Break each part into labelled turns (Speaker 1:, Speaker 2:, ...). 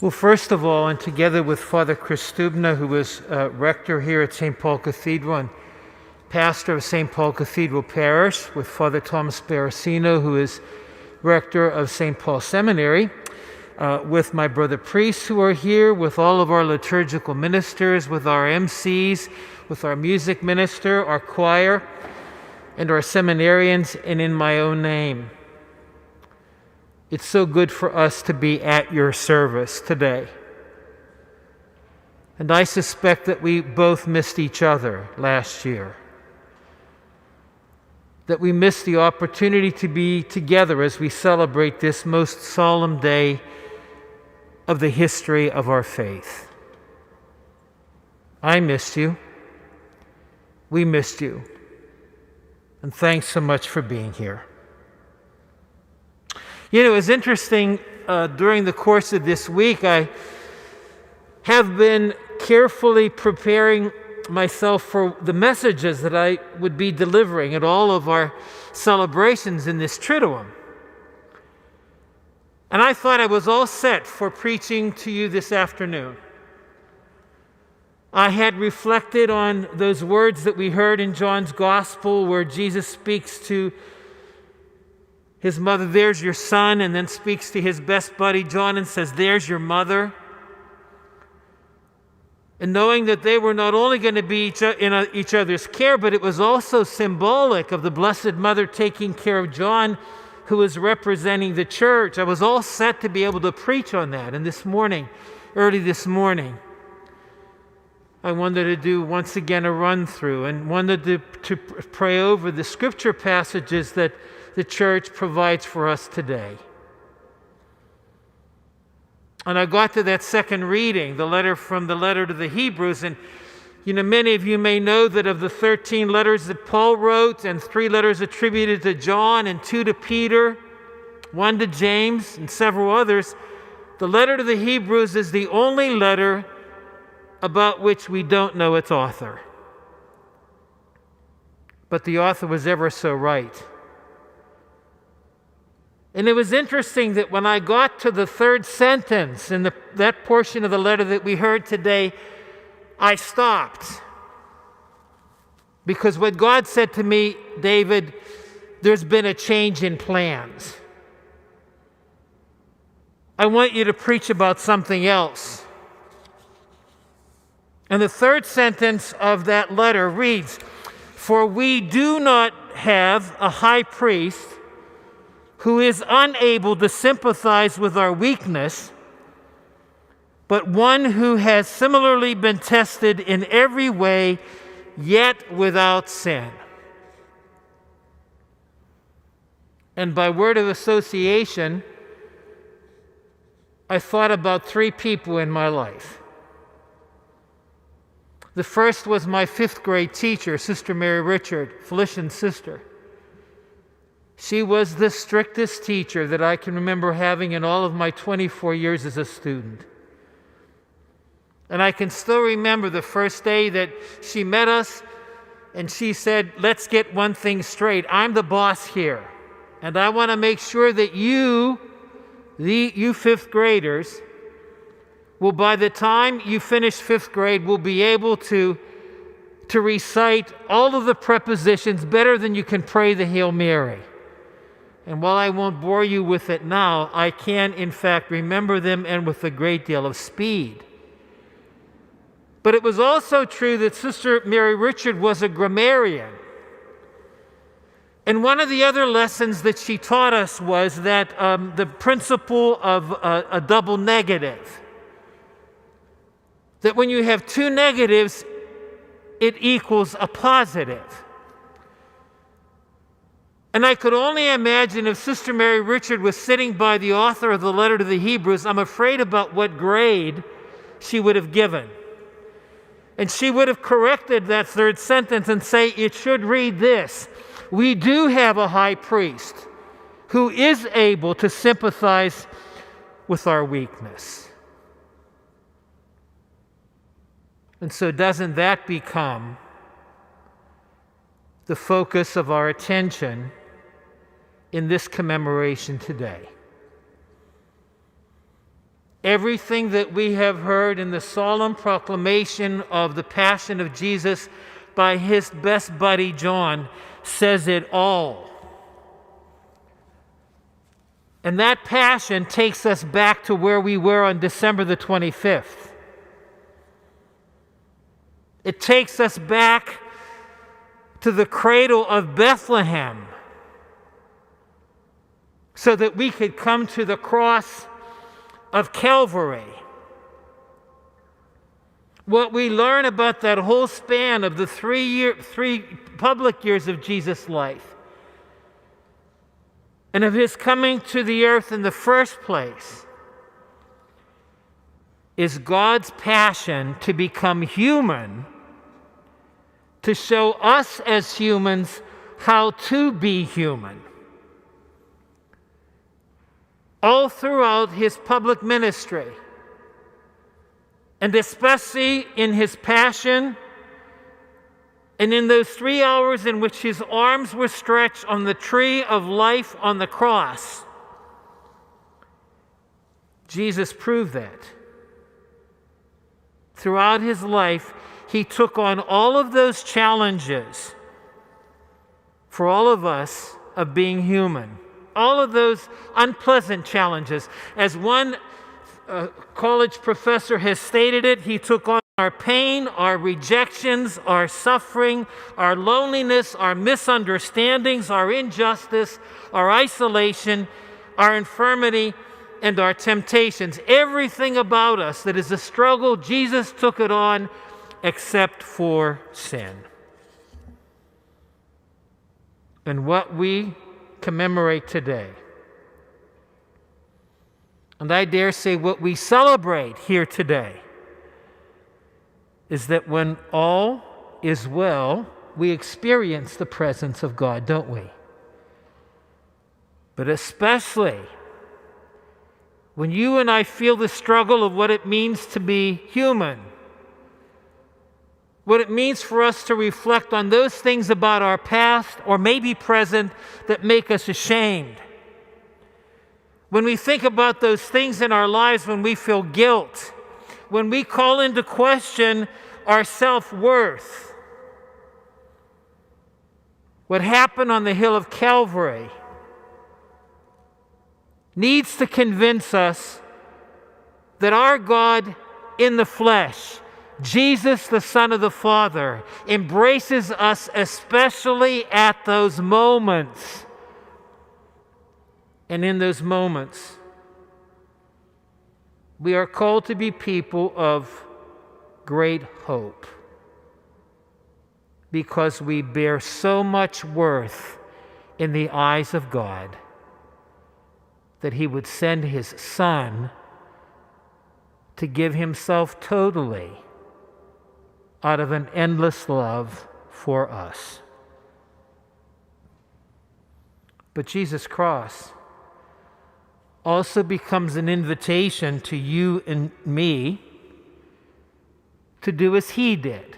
Speaker 1: Well, first of all, and together with Father Chris Stubna, who is rector here at Saint Paul Cathedral and pastor of Saint Paul Cathedral Parish, with Father Thomas Baracino, who is rector of Saint Paul Seminary, with my brother priests who are here, with all of our liturgical ministers, with our MCs, with our music minister, our choir, and our seminarians, and in my own name. It's so good for us to be at your service today. And I suspect that we both missed each other last year. That we missed the opportunity to be together as we celebrate this most solemn day of the history of our faith. I missed you. We missed you. And thanks so much for being here. You know, it's interesting, during the course of this week, I have been carefully preparing myself for the messages that I would be delivering at all of our celebrations in this Triduum. And I thought I was all set for preaching to you this afternoon. I had reflected on those words that we heard in John's Gospel where Jesus speaks to his mother, "There's your son," and then speaks to his best buddy John and says, "There's your mother." And knowing that they were not only going to be in each other's care, but it was also symbolic of the Blessed Mother taking care of John, who was representing the church. I was all set to be able to preach on that. And this morning, early this morning, I wanted to do once again a run through and wanted to pray over the scripture passages that the church provides for us today. And I got to that second reading, the letter to the Hebrews, and many of you may know that of the 13 letters that Paul wrote, and 3 letters attributed to John, and 2 to Peter, 1 to James, and several others, the letter to the Hebrews is the only letter about which we don't know its author. But the author was ever so right. And it was interesting that when I got to the 3rd sentence in that portion of the letter that we heard today, I stopped. Because what God said to me, "David, there's been a change in plans. I want you to preach about something else." And the 3rd sentence of that letter reads, "For we do not have a high priest who is unable to sympathize with our weakness, but one who has similarly been tested in every way, yet without sin." And by word of association, I thought about 3 people in my life. The first was my 5th grade teacher, Sister Mary Richard, Felician's sister. She was the strictest teacher that I can remember having in all of my 24 years as a student. And I can still remember the first day that she met us and she said, "Let's get one thing straight. I'm the boss here. And I want to make sure that you 5th graders, will by the time you finish 5th grade, will be able to recite all of the prepositions better than you can pray the Hail Mary. And while I won't bore you with it now, I can, in fact, remember them and with a great deal of speed." But it was also true that Sister Mary Richard was a grammarian. And one of the other lessons that she taught us was that the principle of a double negative. That when you have 2 negatives, it equals a positive. And I could only imagine if Sister Mary Richard was sitting by the author of the letter to the Hebrews, I'm afraid about what grade she would have given. And she would have corrected that 3rd sentence and say, it should read this: "We do have a high priest who is able to sympathize with our weakness." And so doesn't that become the focus of our attention in this commemoration today? Everything that we have heard in the solemn proclamation of the Passion of Jesus by his best buddy John says it all. And that passion takes us back to where we were on December the 25th. It takes us back to the cradle of Bethlehem so that we could come to the cross of Calvary. What we learn about that whole span of the three public years of Jesus' life and of his coming to the earth in the first place is God's passion to become human, to show us as humans how to be human. All throughout his public ministry, and especially in his passion, and in those 3 hours in which his arms were stretched on the tree of life on the cross, Jesus proved that. Throughout his life, he took on all of those challenges for all of us of being human. All of those unpleasant challenges. As one college professor has stated it, he took on our pain, our rejections, our suffering, our loneliness, our misunderstandings, our injustice, our isolation, our infirmity, and our temptations. Everything about us that is a struggle, Jesus took it on except for sin. And what we commemorate today, and I dare say what we celebrate here today, is that when all is well, we experience the presence of God, don't we? But especially when you and I feel the struggle of what it means to be human, what it means for us to reflect on those things about our past or maybe present that make us ashamed. When we think about those things in our lives when we feel guilt, when we call into question our self-worth. What happened on the hill of Calvary needs to convince us that our God in the flesh, Jesus, the Son of the Father, embraces us especially at those moments. And in those moments, we are called to be people of great hope because we bear so much worth in the eyes of God that He would send His Son to give Himself totally out of an endless love for us. But Jesus' cross also becomes an invitation to you and me to do as He did.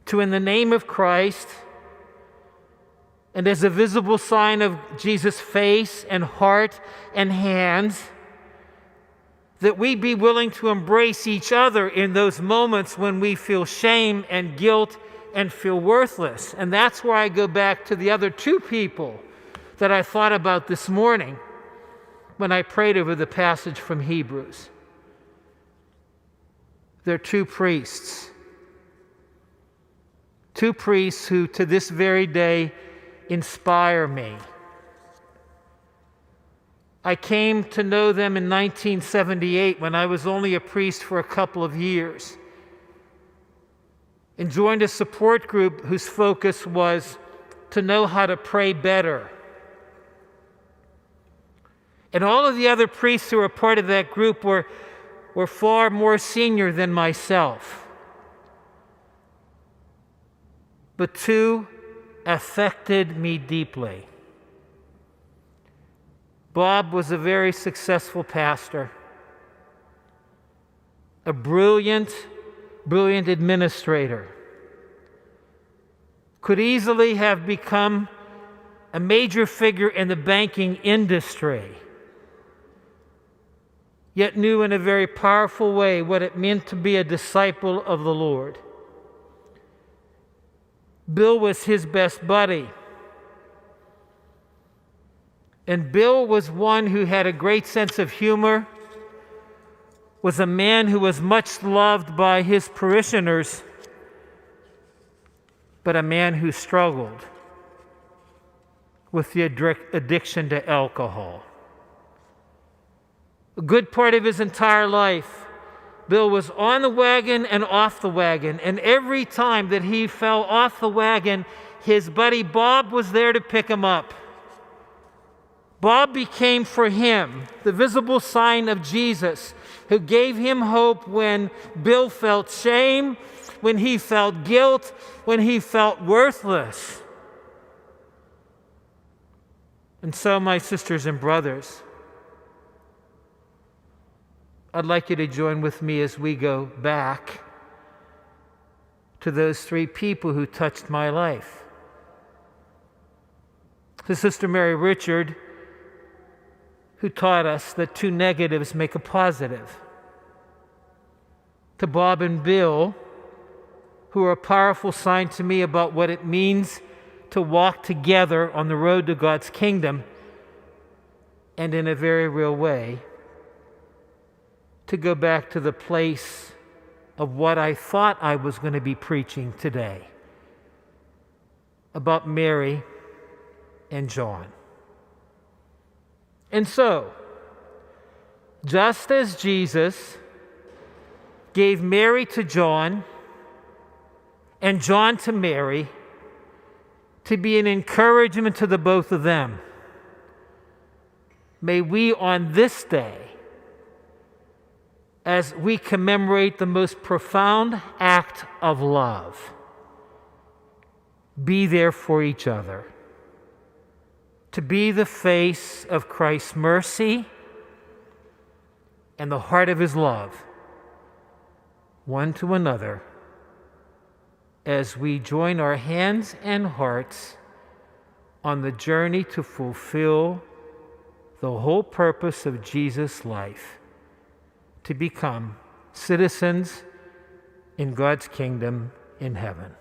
Speaker 1: To, in the name of Christ, and as a visible sign of Jesus' face and heart and hands, that we be willing to embrace each other in those moments when we feel shame and guilt and feel worthless. And that's where I go back to the other two people that I thought about this morning when I prayed over the passage from Hebrews. They're two priests. Two priests who to this very day inspire me. I came to know them in 1978 when I was only a priest for a couple of years, and joined a support group whose focus was to know how to pray better. And all of the other priests who were part of that group were far more senior than myself. But two affected me deeply. Bob was a very successful pastor, a brilliant administrator, could easily have become a major figure in the banking industry. yet knew in a very powerful way what it meant to be a disciple of the Lord. Bill was his best buddy. And Bill was one who had a great sense of humor, was a man who was much loved by his parishioners, but a man who struggled with the addiction to alcohol. A good part of his entire life, Bill was on the wagon and off the wagon, and every time that he fell off the wagon, his buddy Bob was there to pick him up. Bob became for him the visible sign of Jesus, who gave him hope when Bill felt shame, when he felt guilt, when he felt worthless. And so, my sisters and brothers, I'd like you to join with me as we go back to those three people who touched my life. To Sister Mary Richard, who taught us that two negatives make a positive. To Bob and Bill, who are a powerful sign to me about what it means to walk together on the road to God's kingdom, and in a very real way, to go back to the place of what I thought I was going to be preaching today, about Mary and John. And so, just as Jesus gave Mary to John and John to Mary to be an encouragement to the both of them, may we on this day, as we commemorate the most profound act of love, be there for each other, to be the face of Christ's mercy and the heart of his love, one to another, as we join our hands and hearts on the journey to fulfill the whole purpose of Jesus' life, to become citizens in God's kingdom in heaven.